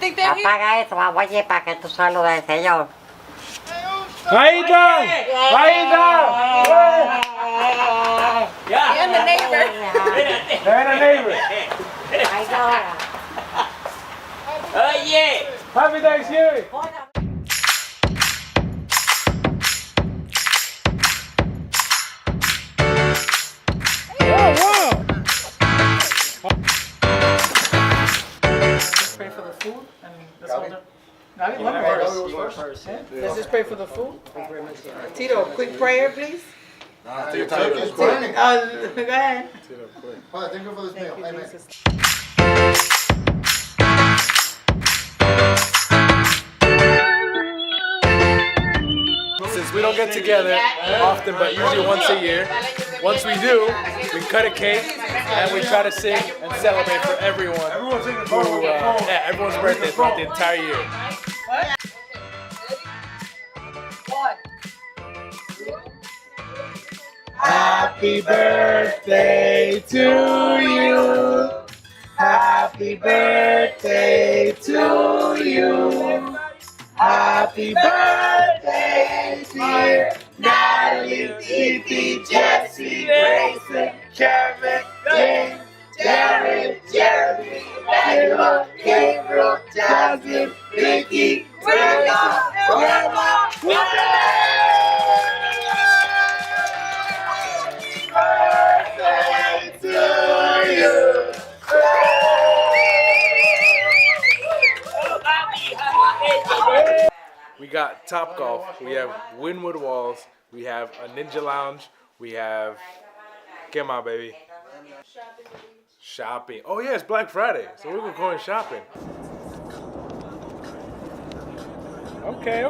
think they're here? Apaga eso, oye, para que tú saludes, señor. How you doing? How you doing? Yeah, I'm the neighbor. They're the neighbor. Oye. Happy Thanksgiving. Pray for the food and let's hold it. Gabi, one first. Let's just pray for the food. Tito, a quick prayer, please. Go ahead. Go ahead. Father, thank you for this meal. Amen. Since we don't get together often, but usually once a year, once we do, we cut a cake and we try to sing and celebrate for everyone. Everyone's birthday throughout the entire year. Happy birthday to you. Happy birthday to you. Happy birthday, dear Natalie, Fifi, Jesse, Grayson, Kevin, Dane, Jared, Jeremy, Emmanuel, Gabriel, Jasmine, Vicky, Grandma, Grandma, birthday to you. We got Topgolf, we have Wynwood Walls, we have a Ninja Lounge, we have, come on baby, shopping. Oh yeah, it's Black Friday, so we're going shopping. Okay.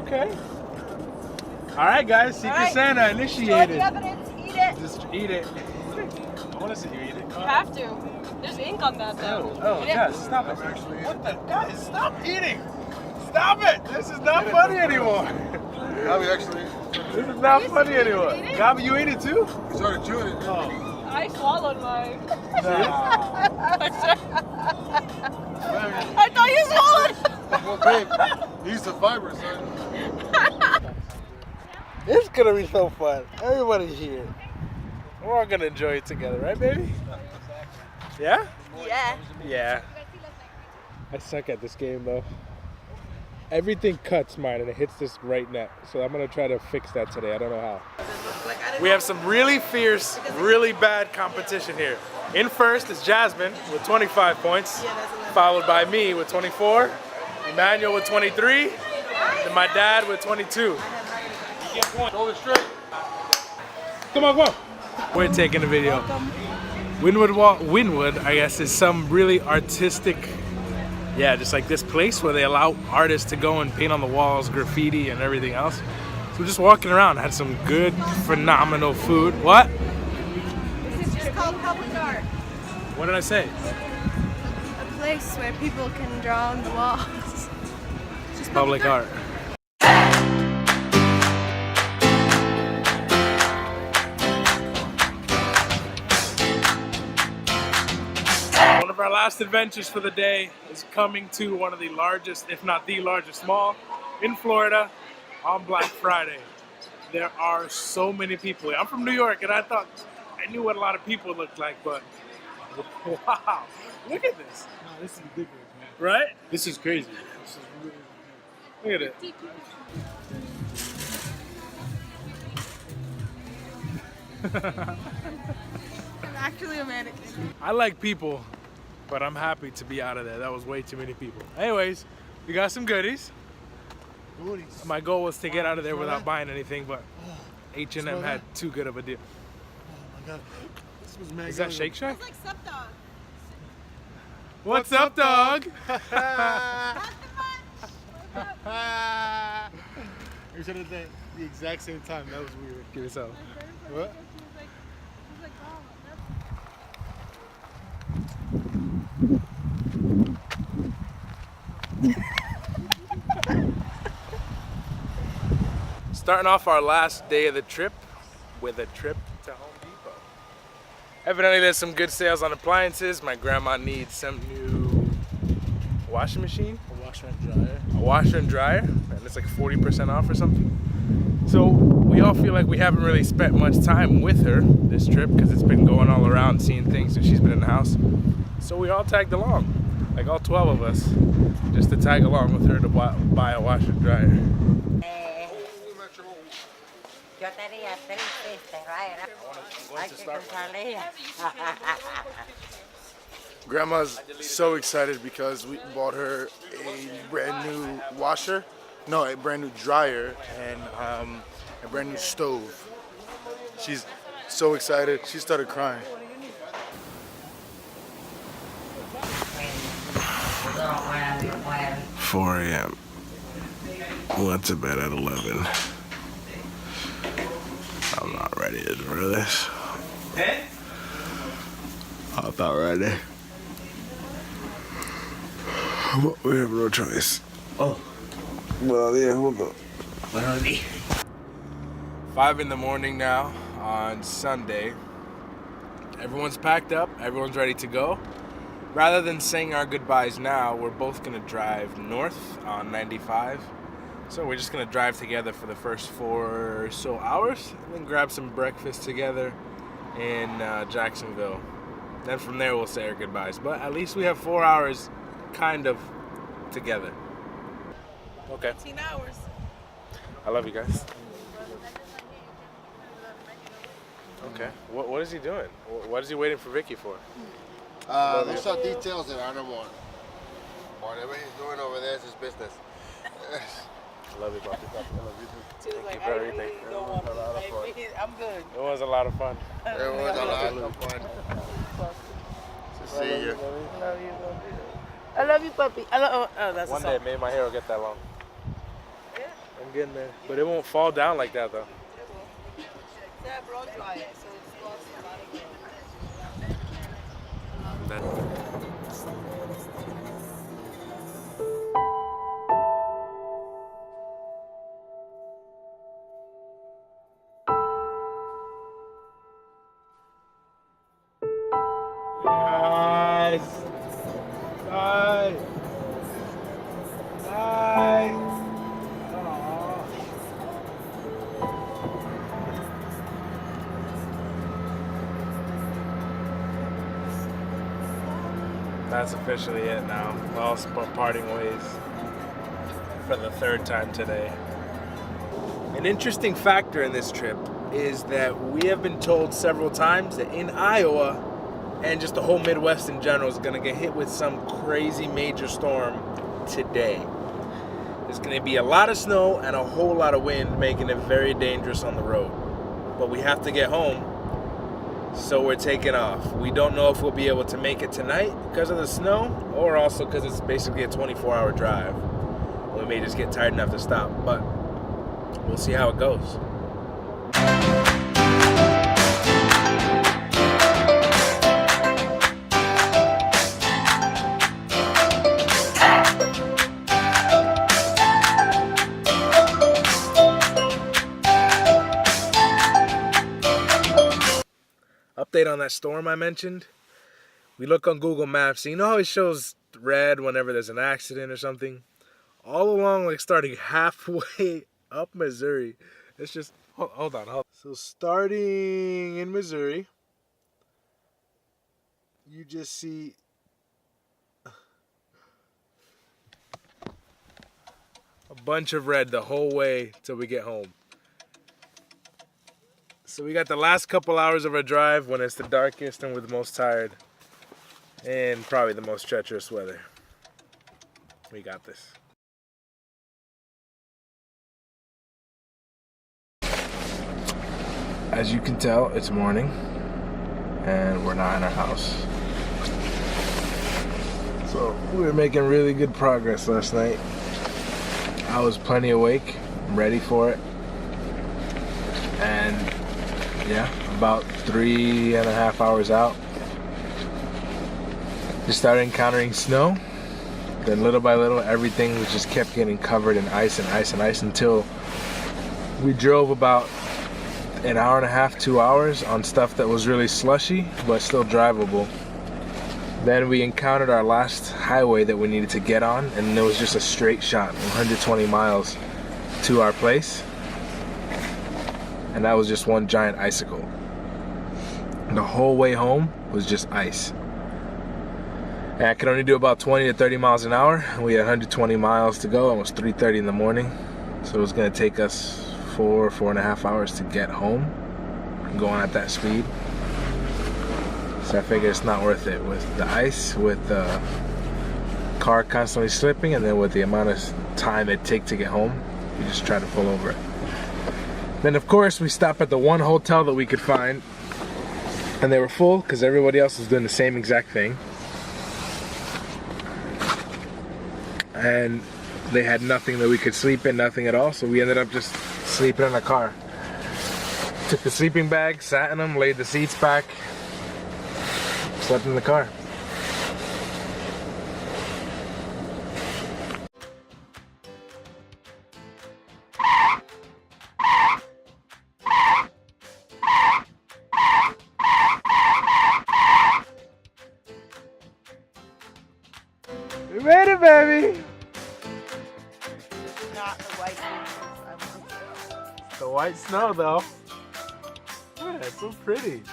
All right guys, Secret Santa initiated. Evidence, eat it. Just eat it. I want to see you eat it. You have to. There's ink on that though. Oh, guys, stop it. What the, guys, stop eating. Stop it! This is not funny anymore. Gabi, actually. This is not funny anymore. Gabi, you ate it too? You started chewing it. Oh. I swallowed mine. Man, I thought you swallowed. well, babe, use the fiber, son. It's gonna be so fun. Everybody's here. We're all gonna enjoy it together, right, baby? Yeah? Yeah. Yeah. I suck at this game though. Everything cuts mine and it hits this right net. So I'm gonna try to fix that today. I don't know how. We have some really fierce, really bad competition here. In first is Jasmine with 25 points, followed by me with 24, Emmanuel with 23, and my dad with 22. Hold it straight. Come on. We're taking a video. Wynwood, I guess, is some really artistic, just like this place where they allow artists to go and paint on the walls, graffiti and everything else. So we're just walking around, had some good, phenomenal food. What? This is just called public art. What did I say? A place where people can draw on the walls. Just Public art. One of our last adventures for the day is coming to one of the largest, if not the largest mall in Florida on Black Friday. There are so many people here. I'm from New York and I thought I knew what a lot of people looked like, but wow, look at this. No, this is ridiculous, man. Right? This is crazy. This is really, Look at it. I'm actually a mannequin. I like people, but I'm happy to be out of there. That was way too many people. Anyways, we got some goodies. My goal was to get out of there without buying anything, but H&M had too good of a deal. oh my God. This was mad Is that good. Shake Shack? It's like Sup Dog. What's up, dog? We said it at the exact same time. That was weird. Give me some. What? Starting off our last day of the trip with a trip to Home Depot. Evidently there's some good sales on appliances. My grandma needs some new washing machine. washer and dryer. A washer and dryer, and it's like 40% off or something. So we all feel like we haven't really spent much time with her this trip because it's been going all around seeing things and she's been in the house. So we all tagged along, like all 12 of us, just to tag along with her to buy a washer and dryer. Yo tenía 3 sisters, right? Hay que contarle. Grandma's so excited because we bought her a brand new washer, no, a brand new dryer, and a brand new stove. She's so excited. She started crying. 4 a.m. Went to bed at 11. I'm not ready to do this. I'm not ready. But we have no choice. Oh, Well, yeah, hold on. buenos días. 5 in the morning now on Sunday. Everyone's packed up, everyone's ready to go. Rather than saying our goodbyes now, we're both gonna drive north on 95. So we're just gonna drive together for the first 4 or so hours, and then grab some breakfast together in Jacksonville. Then from there we'll say our goodbyes. But at least we have 4 hours kind of together. Okay. 18 hours. I love you guys. Okay. What is he doing? What is he waiting for Vicky for? Those are details that I don't want. Whatever he's doing over there is his business. I love you, Papi. I love you too. She was like, you for I everything. really don't want to. I'm good. It was a lot of fun. It was a lot of fun to see you. I love you. I love you, puppy. Oh, that's One a day, song. maybe my hair will get that long. I'm getting there. But it won't fall down like that, though. Nice. Nice. Nice. That's officially it now. We're all parting ways for the 3rd time today. An interesting factor in this trip is that we have been told several times that in Iowa and just the whole Midwest in general is gonna get hit with some crazy major storm today. There's gonna be a lot of snow and a whole lot of wind, making it very dangerous on the road. But we have to get home, so we're taking off. We don't know if we'll be able to make it tonight because of the snow, or also because it's basically a 24-hour drive. We may just get tired enough to stop, but we'll see how it goes. Update on that storm I mentioned. We look on Google Maps, so you know how it shows red whenever there's an accident or something? All along, like starting halfway up Missouri. It's just, hold on. So starting in Missouri, you just see a bunch of red the whole way till we get home. So we got the last couple hours of our drive when it's the darkest and we're the most tired. And probably the most treacherous weather. We got this. As you can tell, it's morning and we're not in our house. So we were making really good progress last night. I was plenty awake, ready for it. And yeah, about 3.5 hours out, we started encountering snow. Then little by little, everything just kept getting covered in ice and ice and ice until we drove about 1.5 hours, 2 hours on stuff that was really slushy, but still drivable. Then we encountered our last highway that we needed to get on, and it was just a straight shot, 120 miles to our place. And that was just one giant icicle. The whole way home was just ice. And I could only do about 20 to 30 miles an hour. We had 120 miles to go. It was 3:30 in the morning. So it was gonna take us 4.5 hours to get home, going at that speed. So I figured it's not worth it with the ice, with the car constantly slipping, and then with the amount of time it takes to get home. We just try to pull over it. Then of course we stopped at the one hotel that we could find, and they were full because everybody else was doing the same exact thing. And they had nothing that we could sleep in, nothing at all, so we ended up just sleeping in the car. Took the sleeping bag, sat in them, laid the seats back, slept in the car. We made it, baby! Not the white ones. The white snow, though. Yeah, it's so pretty.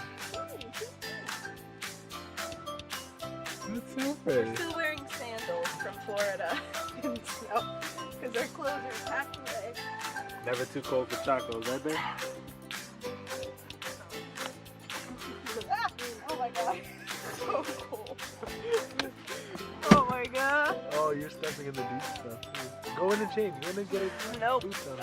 It's so pretty. Still wearing sandals from Florida in snow because our clothes are packed away. Never too cold for tacos, right there? Oh my god, so cold. Oh my god. Oh, you're stepping in the deep stuff. Go in and change. Go in and get a Nope. boots on.